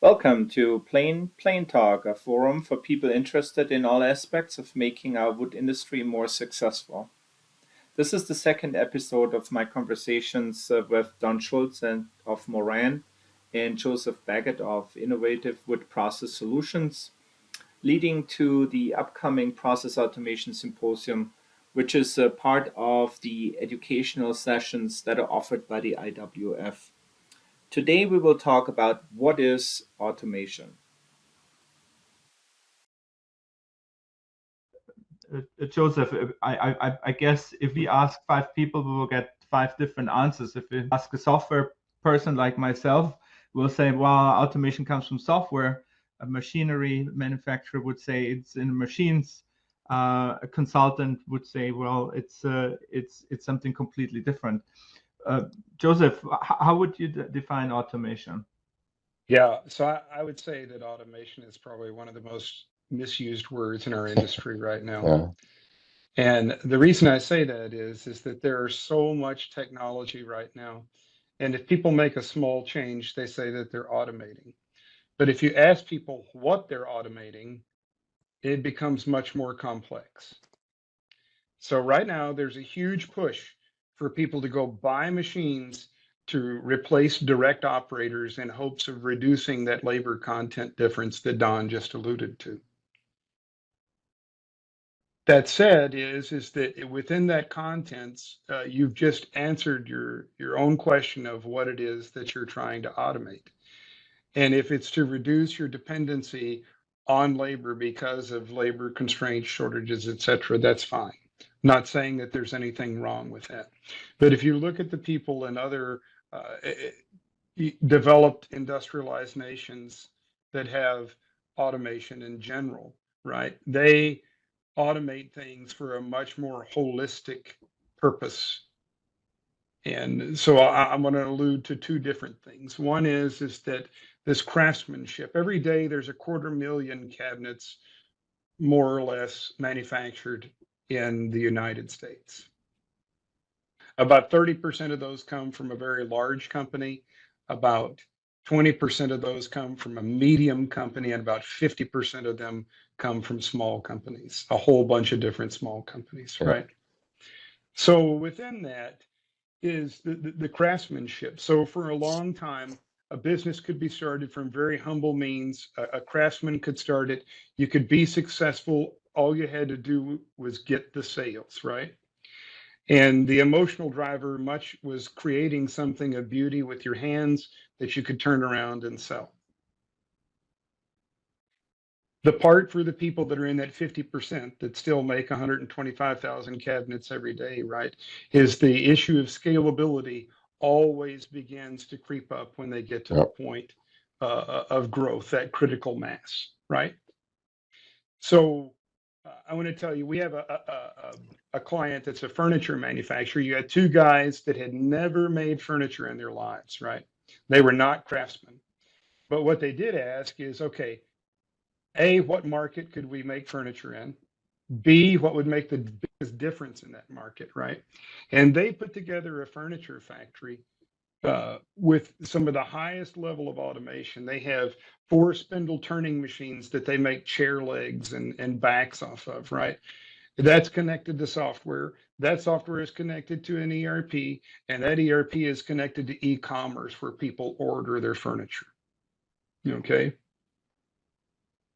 Welcome to Plain Talk, a forum for people interested in all aspects of making our wood industry more successful. This is the second episode of my conversations with Don Shultz and of Moran and Joseph Baggett of Innovative Wood Process Solutions, leading to the upcoming Process Automation Symposium, which is a part of the educational sessions that are offered by the IWF. Today we will talk about what is automation. Joseph, I guess if we ask five people, we will get five different answers. If we ask a software person like myself, we'll say, well, automation comes from software. A machinery manufacturer would say it's in machines. A consultant would say, well, it's something completely different. Joseph, how would you define automation? Yeah, so I would say that automation is probably one of the most misused words in our industry right now. Yeah. And the reason I say that is that there's so much technology right now. And if people make a small change, they say that they're automating. But if you ask people what they're automating, it becomes much more complex. So right now, there's a huge push for people to go buy machines to replace direct operators in hopes of reducing that labor content difference that Don just alluded to. That said, is that within that contents, you've just answered your own question of what it is that you're trying to automate. And if it's to reduce your dependency on labor because of labor constraints, shortages, et cetera, that's fine. Not saying that there's anything wrong with that. But if you look at the people in other developed industrialized nations that have automation in general, right? They automate things for a much more holistic purpose. And so I'm going to allude to two different things. One is that this craftsmanship, every day there's 250,000 cabinets, more or less, manufactured in the United States. About 30% of those come from a very large company, about 20% of those come from a medium company, and about 50% of them come from small companies, a whole bunch of different small companies, Yeah. right? So within that is the craftsmanship. So for a long time, a business could be started from very humble means. A craftsman could start it. You could be successful. All you had to do was get the sales, right? And the emotional driver much was creating something of beauty with your hands that you could turn around and sell. The part for the people that are in that 50% that still make 125,000 cabinets every day, right, is the issue of scalability always begins to creep up when they get to the point of growth, that critical mass, right? So I want to tell you, we have a client that's a furniture manufacturer. You had two guys that had never made furniture in their lives, right? They were not craftsmen. But what they did ask is, okay, A, what market could we make furniture in? B, what would make the biggest difference in that market, right? And they put together a furniture factory with some of the highest level of automation. They have 4 spindle turning machines that they make chair legs and backs off of, right? That's connected to software. That software is connected to an ERP, and that ERP is connected to e-commerce where people order their furniture. Okay?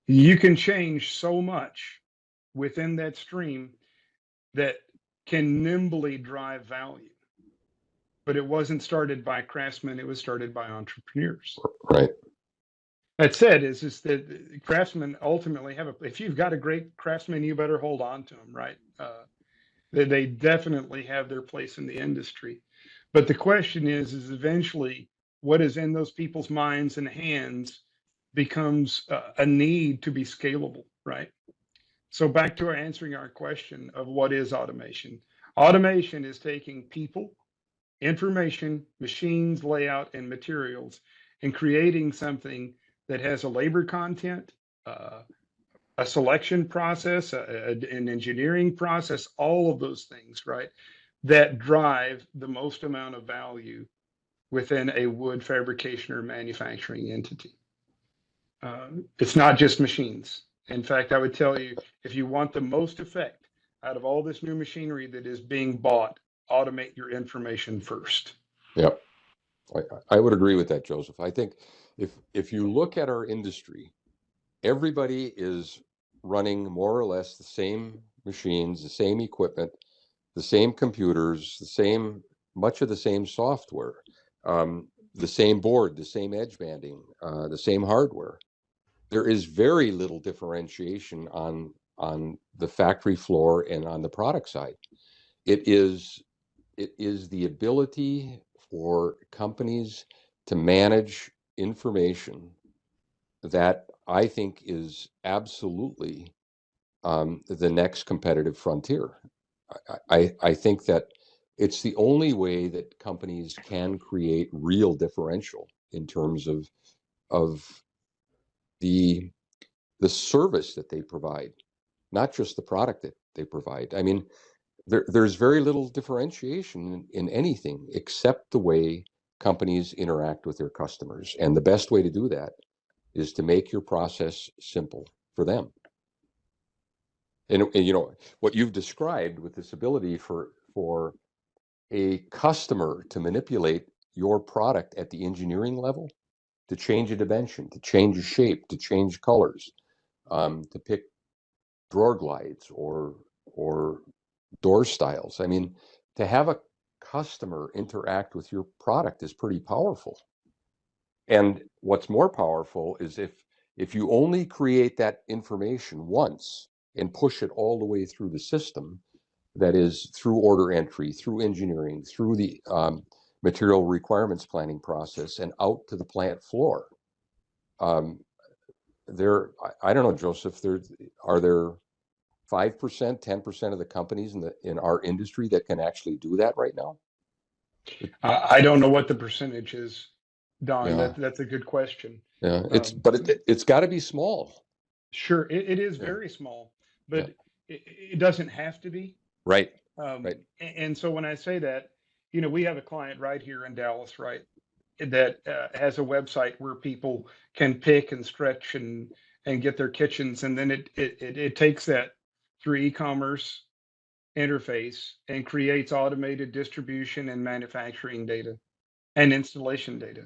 You can change so much within that stream that can nimbly drive value. But it wasn't started by craftsmen, it was started by entrepreneurs. Right. That said, is that craftsmen ultimately have if you've got a great craftsman, you better hold on to them, right? They definitely have their place in the industry. But the question is eventually what is in those people's minds and hands becomes a need to be scalable, right? So back to answering our question of what is automation. Automation is taking people, information, machines, layout, and materials, and creating something that has a labor content, a selection process, an engineering process, all of those things, right, that drive the most amount of value within a wood fabrication or manufacturing entity. It's not just machines. In fact, I would tell you, if you want the most effect out of all this new machinery that is being bought, automate your information first. Yep. I would agree with that, Joseph. I think if you look at our industry, everybody is running more or less the same machines, the same equipment, the same computers, much of the same software, the same board, the same edge banding, the same hardware. There is very little differentiation on the factory floor and on the product side. It is the ability for companies to manage information that I think is absolutely the next competitive frontier. I think that it's the only way that companies can create real differential in terms of the service that they provide, not just the product that they provide. I mean, there's very little differentiation in anything except the way companies interact with their customers. And the best way to do that is to make your process simple for them. And you know, what you've described with this ability for a customer to manipulate your product at the engineering level, to change a dimension, to change a shape, to change colors, to pick drawer glides or door styles. I mean, to have a customer interact with your product is pretty powerful. And what's more powerful is if you only create that information once and push it all the way through the system, that is through order entry, through engineering, through the material requirements planning process and out to the plant floor. I don't know, Joseph, are there 5%, 10% of the companies in our industry that can actually do that right now? I don't know what the percentage is, Don. Yeah. That's a good question. Yeah, it's got to be small. Sure, it is very small, but it doesn't have to be. Right. Right. And so when I say that, you know, we have a client right here in Dallas, right, that has a website where people can pick and stretch and get their kitchens, and then it takes that through e-commerce interface and creates automated distribution and manufacturing data and installation data.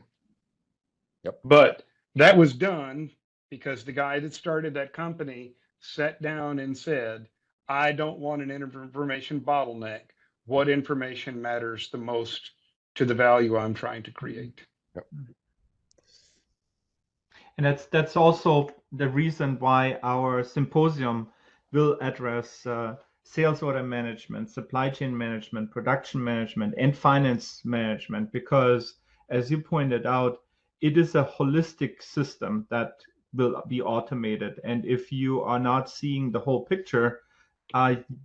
Yep. But that was done because the guy that started that company sat down and said, I don't want an information bottleneck. What information matters the most to the value I'm trying to create? Yep. And that's also the reason why our symposium will address sales order management, supply chain management, production management, and finance management, because as you pointed out, it is a holistic system that will be automated. And if you are not seeing the whole picture,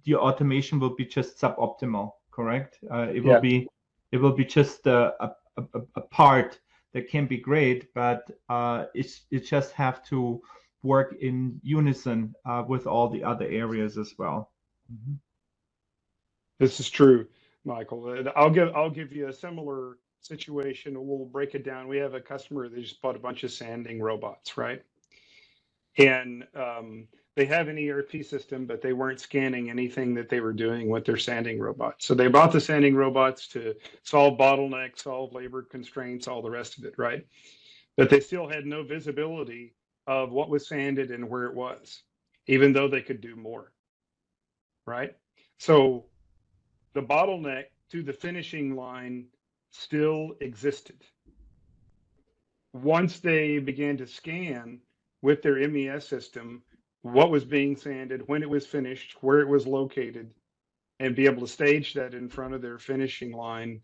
your automation will be just suboptimal, correct? It will be just a part that can be great, but it just have to work in unison with all the other areas as well. Mm-hmm. This is true, Michael. I'll give you a similar situation. We'll break it down. We have a customer that just bought a bunch of sanding robots, right? And they have an ERP system, but they weren't scanning anything that they were doing with their sanding robots. So they bought the sanding robots to solve bottlenecks, solve labor constraints, all the rest of it, right? But they still had no visibility of what was sanded and where it was, even though they could do more, right? So the bottleneck to the finishing line still existed. Once they began to scan with their MES system what was being sanded, when it was finished, where it was located, and be able to stage that in front of their finishing line,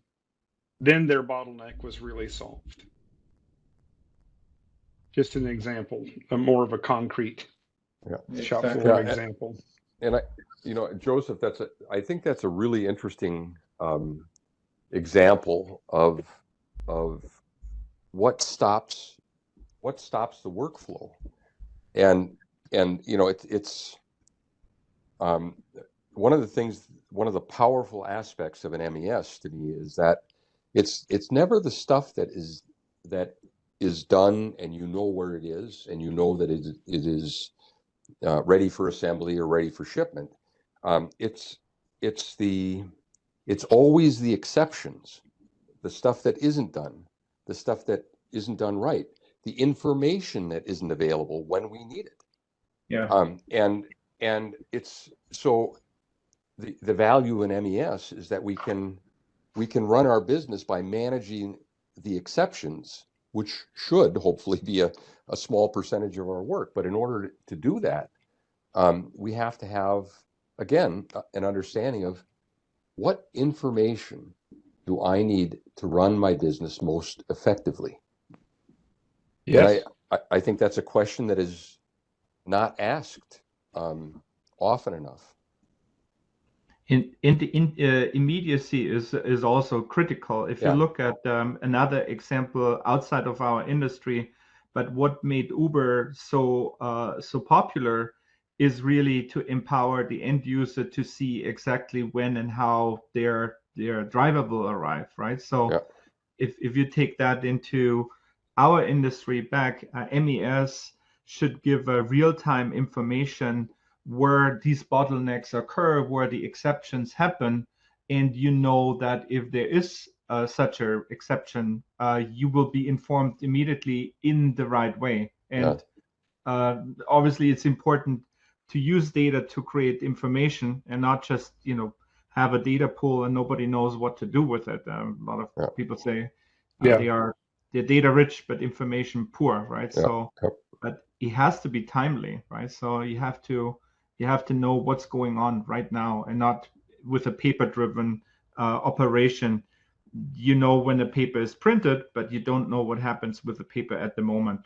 then their bottleneck was really solved. Just an example, more of a concrete shop floor example. And you know, Joseph, I think that's a really interesting example of what stops the workflow. And you know, it's one of the powerful aspects of an MES to me is that it's never the stuff that is done and you know where it is and you know that it is ready for assembly or ready for shipment. It's always the exceptions, the stuff that isn't done, the stuff that isn't done right, the information that isn't available when we need it. Yeah. And it's so the value in MES is that we can run our business by managing the exceptions, which should hopefully be a small percentage of our work. But in order to do that, we have to have, again, an understanding of what information do I need to run my business most effectively. Yes. And I think that's a question that is not asked often enough. Immediacy is also critical. If you look at another example outside of our industry, but what made Uber so popular is really to empower the end user to see exactly when and how their driver will arrive, right? So if you take that into our industry back, MES should give a real-time information where these bottlenecks occur, where the exceptions happen, and you know that if there is such an exception, you will be informed immediately in the right way. And obviously, it's important to use data to create information and not just have a data pool and nobody knows what to do with it. A lot of people say they're data rich but information poor, right? So, but it has to be timely, right? So you have to know what's going on right now and not with a paper-driven operation. You know when the paper is printed, but you don't know what happens with the paper at the moment,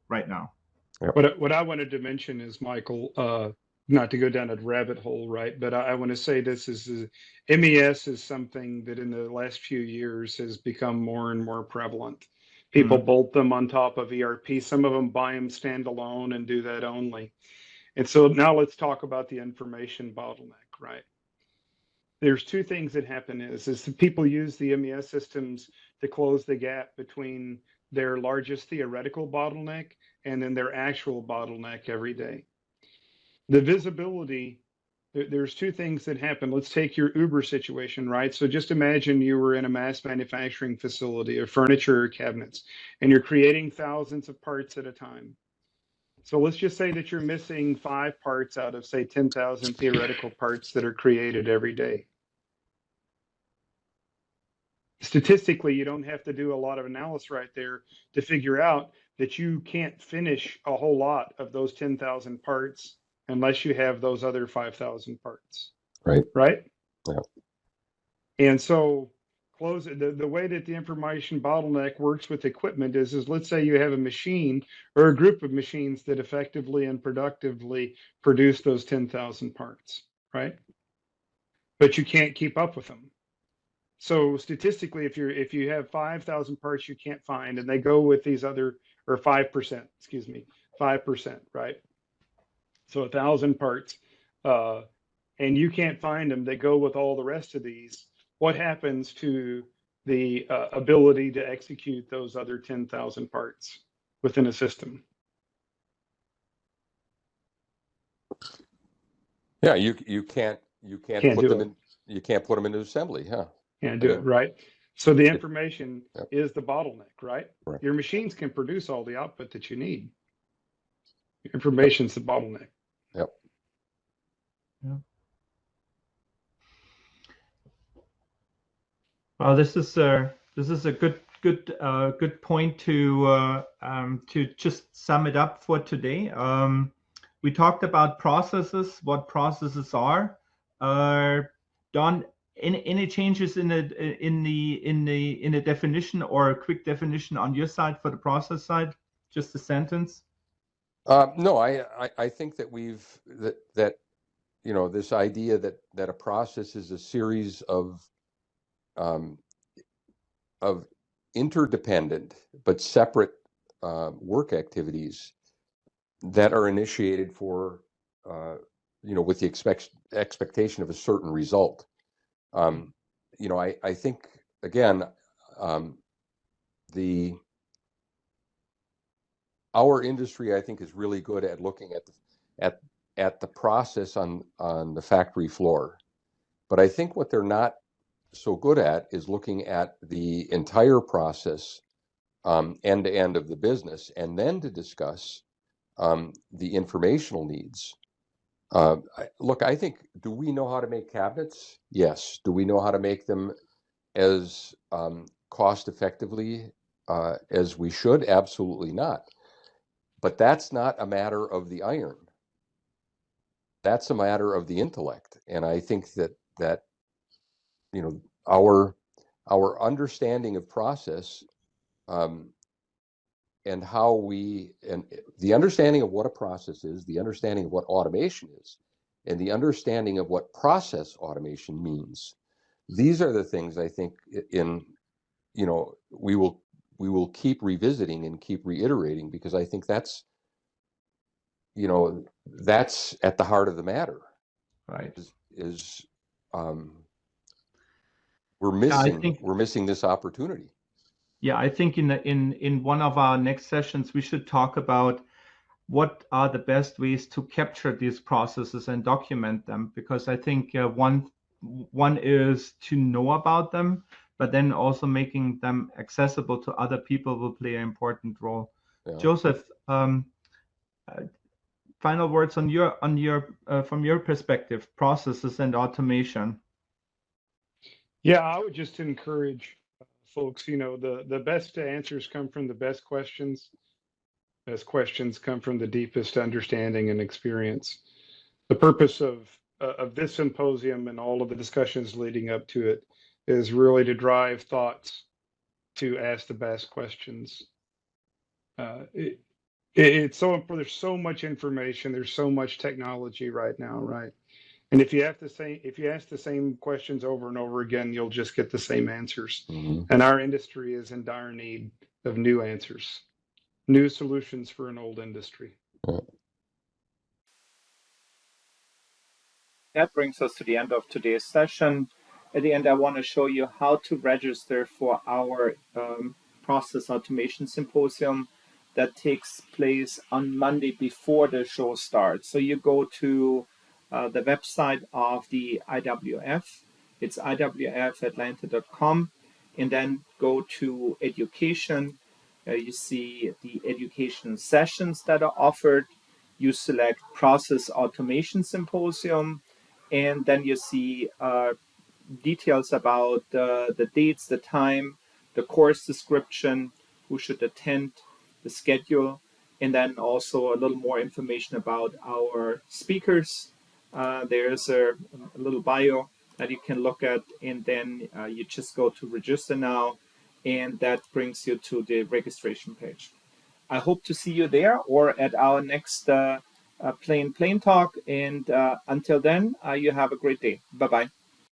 right now. What I wanted to mention is, Michael, not to go down a rabbit hole, right? But I want to say this is MES is something that in the last few years has become more and more prevalent. People bolt them on top of ERP. Some of them buy them standalone and do that only. And so now let's talk about the information bottleneck, right? There's two things that happen is the people use the MES systems to close the gap between their largest theoretical bottleneck and then their actual bottleneck every day. The visibility, there's two things that happen. Let's take your Uber situation, right? So just imagine you were in a mass manufacturing facility of furniture or cabinets, and you're creating thousands of parts at a time. So let's just say that you're missing 5 parts out of, say, 10,000 theoretical parts that are created every day. Statistically, you don't have to do a lot of analysis right there to figure out that you can't finish a whole lot of those 10,000 parts unless you have those other 5,000 parts. Right? Yeah. And so the way that the information bottleneck works with equipment is let's say you have a machine or a group of machines that effectively and productively produce those 10,000 parts, right? But you can't keep up with them. So statistically, if you have 5,000 parts you can't find, and they go with these other, or 5%, 5%, right? So 1,000 parts, and you can't find them, they go with all the rest of these. What happens to the ability to execute those other 10,000 parts within a system? Yeah, you can't put them in. You can't put them into assembly, huh? Can't do it, right? So the information is the bottleneck, right? Your machines can produce all the output that you need. Information's the bottleneck. Yep. Well, this is a good point to just sum it up for today. We talked about processes, what processes are. Don, any changes in the definition or a quick definition on your side for the process side? Just a sentence. No, I think that that this idea that a process is a series of interdependent but separate work activities that are initiated for with the expectation of a certain result. I think again the our industry, I think, is really good at looking at the process on the factory floor. But I think what they're not so good at is looking at the entire process, end to end of the business, and then to discuss the informational needs. Look, I think, do we know how to make cabinets? Yes. Do we know how to make them as cost effectively as we should? Absolutely not. But that's not a matter of the iron. That's a matter of the intellect. And I think that you know, our understanding of process, and the understanding of what a process is, the understanding of what automation is, and the understanding of what process automation means. These are the things I think we will keep revisiting and keep reiterating, because I think that's at the heart of the matter. Right. We're missing this opportunity. Yeah, I think in one of our next sessions we should talk about what are the best ways to capture these processes and document them, because I think one is to know about them, but then also making them accessible to other people will play an important role. Yeah. Joseph, final words on your from your perspective, processes and automation. Yeah, I would just encourage folks, the best answers come from the best questions. Best questions come from the deepest understanding and experience. The purpose of this symposium and all of the discussions leading up to it is really to drive thoughts to ask the best questions. There's so much information, there's so much technology right now, right? And if you ask the same questions over and over again, you'll just get the same answers. Mm-hmm. And our industry is in dire need of new answers, new solutions for an old industry. That brings us to the end of today's session. At the end, I want to show you how to register for our Process Automation Symposium that takes place on Monday before the show starts. So you go to the website of the IWF. It's iwfatlanta.com, and then go to education. You see the education sessions that are offered. You select Process Automation Symposium, and then you see details about the dates, the time, the course description, who should attend, the schedule, and then also a little more information about our speakers. There's a little bio that you can look at, and then you just go to register now, and that brings you to the registration page. I hope to see you there or at our next Plain Talk, and until then, you have a great day. Bye-bye.